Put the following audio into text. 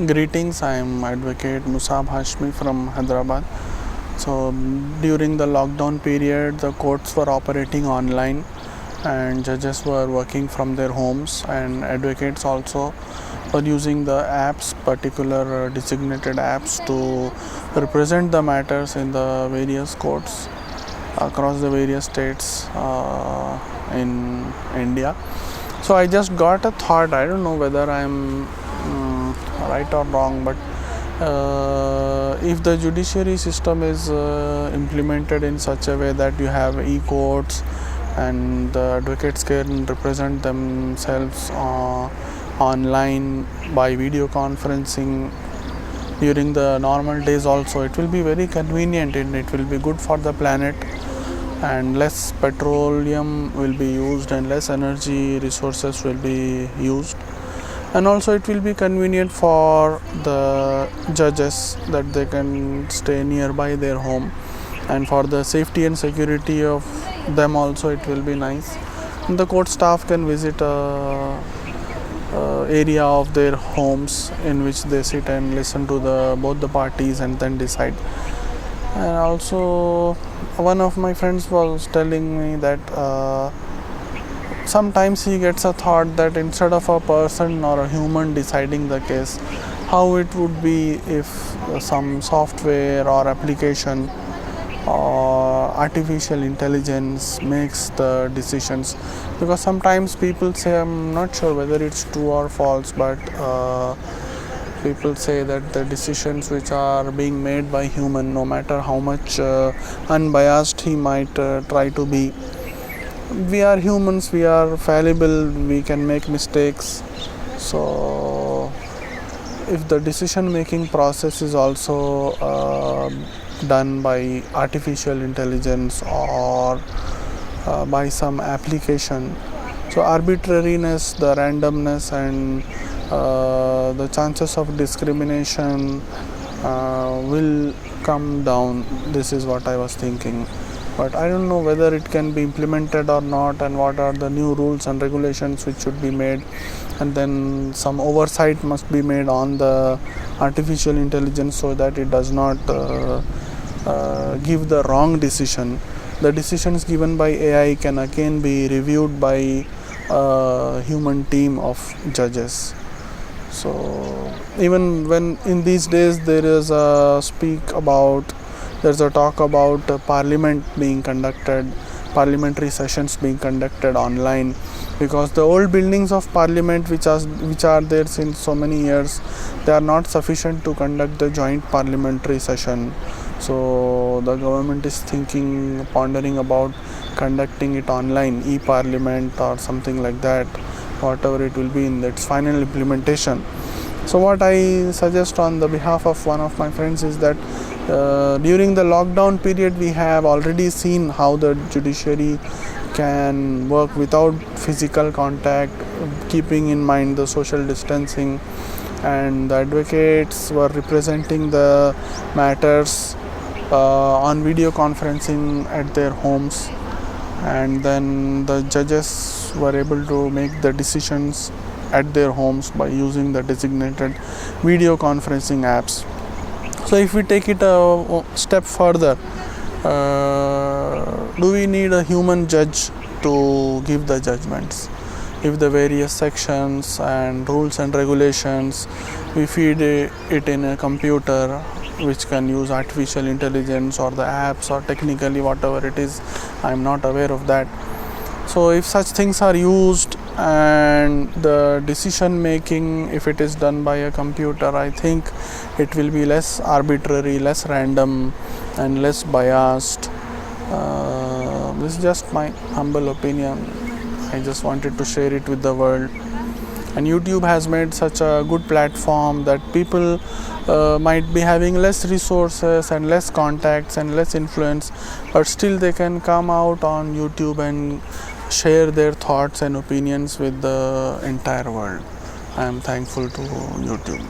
Greetings, I am Advocate Musab Hashmi from Hyderabad. So, during the lockdown period, the courts were operating online and judges were working from their homes, and advocates also were using the apps, particular designated apps, to represent the matters in the various courts across the various states in India. So I just got a thought. I don't know whether I'm right or wrong, but if the judiciary system is implemented in such a way that you have e-courts and the advocates can represent themselves online by video conferencing during the normal days also, it will be very convenient and it will be good for the planet, and less petroleum will be used and less energy resources will be used, and also it will be convenient for the judges that they can stay nearby their home, and for the safety and security of them also it will be nice. And the court staff can visit area of their homes in which they sit and listen to both the parties and then decide. And also one of my friends was telling me that sometimes he gets a thought that instead of a person or a human deciding the case, how it would be if some software or application or artificial intelligence makes the decisions. Because sometimes people say, I'm not sure whether it's true or false, but people say that the decisions which are being made by human, no matter how much unbiased he might try to be, we are humans, we are fallible, we can make mistakes. So if the decision making process is also done by artificial intelligence or by some application, so arbitrariness, the randomness, and the chances of discrimination will come down. This is what I was thinking, but I don't know whether it can be implemented or not, and what are the new rules and regulations which should be made, and then some oversight must be made on the artificial intelligence so that it does not give the wrong decision. The decisions given by AI can again be reviewed by a human team of judges. So even when in these days there's a talk about parliament being conducted, parliamentary sessions being conducted online, because the old buildings of parliament which are there since so many years, they are not sufficient to conduct the joint parliamentary session. So the government is pondering about conducting it online, e-parliament or something like that, whatever it will be in its final implementation. So what I suggest on the behalf of one of my friends is that during the lockdown period, we have already seen how the judiciary can work without physical contact, keeping in mind the social distancing, and the advocates were representing the matters on video conferencing at their homes, and then the judges were able to make the decisions at their homes by using the designated video conferencing apps. So if we take it a step further, do we need a human judge to give the judgments? If the various sections and rules and regulations, we feed it in a computer which can use artificial intelligence or the apps or technically whatever it is, I am not aware of that. So if such things are used and the decision making, if it is done by a computer, I think it will be less arbitrary, less random and less biased. This is just my humble opinion. I just wanted to share it with the world. And YouTube has made such a good platform that people might be having less resources and less contacts and less influence, but still they can come out on YouTube and share their thoughts and opinions with the entire world. I am thankful to YouTube.